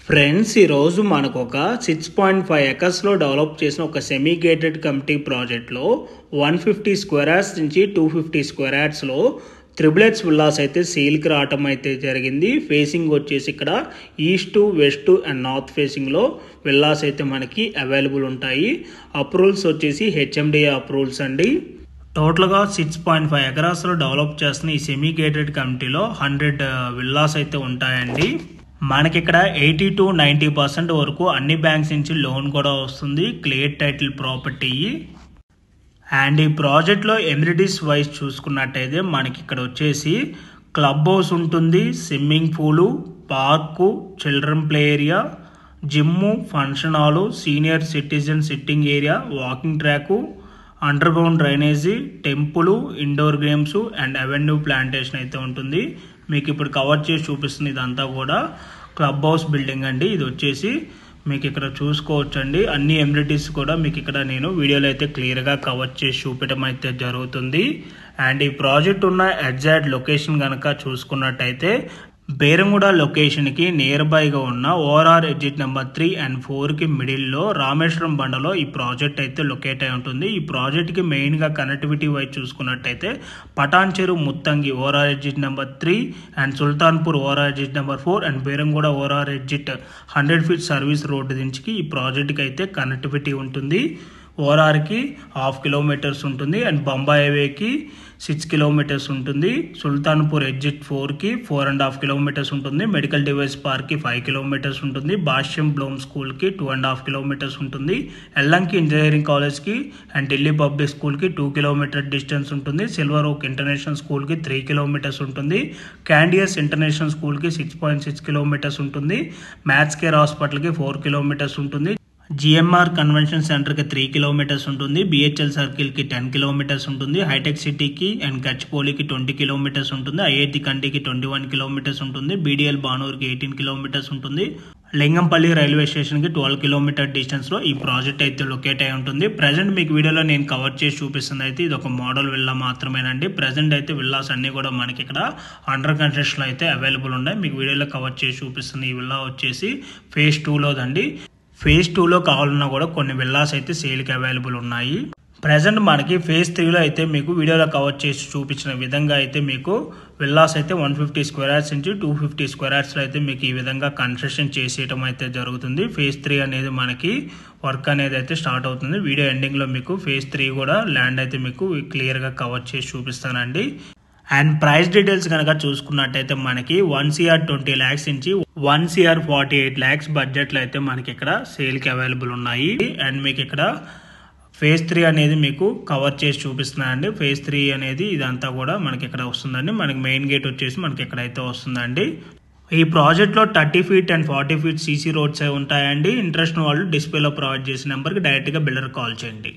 Friends, ఈరోజు మనకు ఒక 6.5 ఎకర్స్లో డెవలప్ చేసిన ఒక సెమీ గేటెడ్ కమిటీ ప్రాజెక్ట్లో 150 స్క్వేర్ యార్డ్స్ నుంచి 250 స్క్వేర్ యార్డ్స్లో త్రిబులెట్స్ విల్లాస్ అయితే సేల్కి రావటం అయితే జరిగింది. ఫేసింగ్ వచ్చేసి ఇక్కడ ఈస్ట్, వెస్ట్ అండ్ నార్త్ ఫేసింగ్లో విల్లాస్ అయితే మనకి అవైలబుల్ ఉంటాయి. అప్రూవల్స్ వచ్చేసి హెచ్ఎండిఏ అప్రూవల్స్ అండి. టోటల్గా 6.5 ఎకరాస్లో డెవలప్ చేస్తున్న ఈ సెమీ గేటెడ్ కమిటీలో 100 విల్లాస్ అయితే ఉంటాయండి. మనకి ఇక్కడ 80 to 90% వరకు అన్ని బ్యాంక్స్ నుంచి లోన్ కూడా వస్తుంది. Clear title property. అండ్ ఈ ప్రాజెక్ట్లో ఎమ్యూనిటీస్ వైజ్ చూసుకున్నట్టయితే మనకి ఇక్కడ వచ్చేసి క్లబ్ హౌస్ ఉంటుంది, swimming pool, park, children play area, gym, function hall, senior citizen sitting area, walking track, underground drainage, temple, indoor games and avenue plantation అయితే ఉంటుంది. మీకు ఇప్పుడు కవర్ చేసి చూపిస్తుంది ఇదంతా కూడా క్లబ్ హౌస్ బిల్డింగ్ అండి. ఇది వచ్చేసి మీకు ఇక్కడ చూసుకోవచ్చు అండి. అన్ని ఎమ్యూనిటీస్ కూడా మీకు ఇక్కడ నేను వీడియోలో అయితే క్లియర్గా కవర్ చేసి చూపించడం అయితే జరుగుతుంది. అండ్ ఈ ప్రాజెక్ట్ ఉన్న ఎగ్జాక్ట్ లొకేషన్ కనుక చూసుకున్నట్టయితే బేరంగూడ లొకేషన్కి నియర్ బైగా ఉన్న ఓఆర్ఆర్ ఎగ్జిట్ నెంబర్ 3 and 4కి మిడిల్లో రామేశ్వరం బండలో ఈ ప్రాజెక్ట్ అయితే లొకేట్ అయి ఉంటుంది. ఈ ప్రాజెక్ట్కి మెయిన్గా కనెక్టివిటీ వైజ్ చూసుకున్నట్టయితే Patancheru Muthangi ORR exit number 3 and Sultanpur ORR exit number 4 and Beeramguda ORR exit 100 feet service road నుంచి ఈ ప్రాజెక్ట్కి అయితే కనెక్టివిటీ ఉంటుంది. ఓఆర్ఆర్కి 0.5 kilometers ఉంటుంది అండ్ బొంబాయి హైవేకి 6 kilometers ఉంటుంది. సుల్తాన్పూర్ ఎగ్జిట్ 4కి 4.5 kilometers ఉంటుంది. మెడికల్ డివైస్ పార్క్కి 5 kilometers ఉంటుంది. భాష్యం బ్లూమ్ స్కూల్కి 2.5 kilometers ఉంటుంది. ఎల్లంకి ఇంజనీరింగ్ కాలేజ్కి అండ్ ఢిల్లీ పబ్లిక్ స్కూల్కి 2 kilometer డిస్టెన్స్ ఉంటుంది. సిల్వర్ ఓక్ ఇంటర్నేషనల్ స్కూల్కి 3 kilometers ఉంటుంది. క్యాండియస్ ఇంటర్నేషనల్ స్కూల్కి 6.6 kilometers ఉంటుంది. మ్యాథ్స్ కేర్ హాస్పిటల్కి 4 kilometers ఉంటుంది. జిఎంఆర్ కన్వెన్షన్ సెంటర్కి 3 kilometers ఉంటుంది. బిహెచ్ఎల్ సర్కిల్కి 10 kilometers ఉంటుంది. హైటెక్ సిటీకి అండ్ గచ్చిపోలికి 20 kilometers ఉంటుంది. ఐఐటి కండికి 21 kilometers ఉంటుంది. బీడిఎల్ బానూర్కి 18 kilometers ఉంటుంది. లింగంపల్లి రైల్వే స్టేషన్కి 12 kilometer డిస్టెన్స్లో ఈ ప్రాజెక్ట్ అయితే లొకేట్ అయి ఉంటుంది. ప్రజెంట్ మీకు వీడియోలో నేను కవర్ చేసి చూపిస్తుంది అయితే ఇది ఒక మోడల్ విల్లా మాత్రమేనండి. ప్రజెంట్ అయితే విల్లాస్ అన్నీ కూడా మనకి ఇక్కడ అండర్ కన్స్ట్రక్షన్లో అయితే అవైలబుల్ ఉన్నాయి. మీకు వీడియోలో కవర్ చేసి చూపిస్తుంది. ఈ విల్లా వచ్చేసి phase 2లోదండి. phase 2లో కావాలన్నా కూడా కొన్ని విల్లాస్ అయితే సేల్కి అవైలబుల్ ఉన్నాయి. ప్రజెంట్ మనకి phase 3లో అయితే మీకు వీడియోలో కవర్ చేసి చూపించిన విధంగా అయితే మీకు విల్లాస్ అయితే 150 స్క్వేర్ యార్డ్స్ నుంచి 250 స్క్వేర్ యార్డ్స్లో అయితే మీకు ఈ విధంగా కన్స్ట్రక్షన్ చేసేయటం అయితే జరుగుతుంది. phase 3 అనేది మనకి వర్క్ అనేది అయితే స్టార్ట్ అవుతుంది. వీడియో ఎండింగ్లో మీకు phase 3 కూడా ల్యాండ్ అయితే మీకు క్లియర్గా కవర్ చేసి చూపిస్తానండి. అండ్ ప్రైస్ డీటెయిల్స్ కనుక చూసుకున్నట్టయితే మనకి 1,20 lakhs నుంచి 1,48 lakhs బడ్జెట్లో అయితే మనకి ఇక్కడ సేల్కి అవైలబుల్ ఉన్నాయి. అండ్ మీకు ఇక్కడ phase 3 అనేది మీకు కవర్ చేసి చూపిస్తున్నానండి. phase 3 అనేది ఇదంతా కూడా మనకి ఇక్కడ వస్తుందండి. మనకి మెయిన్ గేట్ వచ్చేసి మనకి ఎక్కడైతే వస్తుందండి. ఈ ప్రాజెక్ట్లో 30 feet and 40 feet CC roads ఉంటాయండి. ఇంట్రెస్ట్ వాళ్ళు డిస్ప్లేలో ప్రొవైడ్ చేసిన నెంబర్కి డైరెక్ట్గా బిల్డర్ కాల్ చేయండి.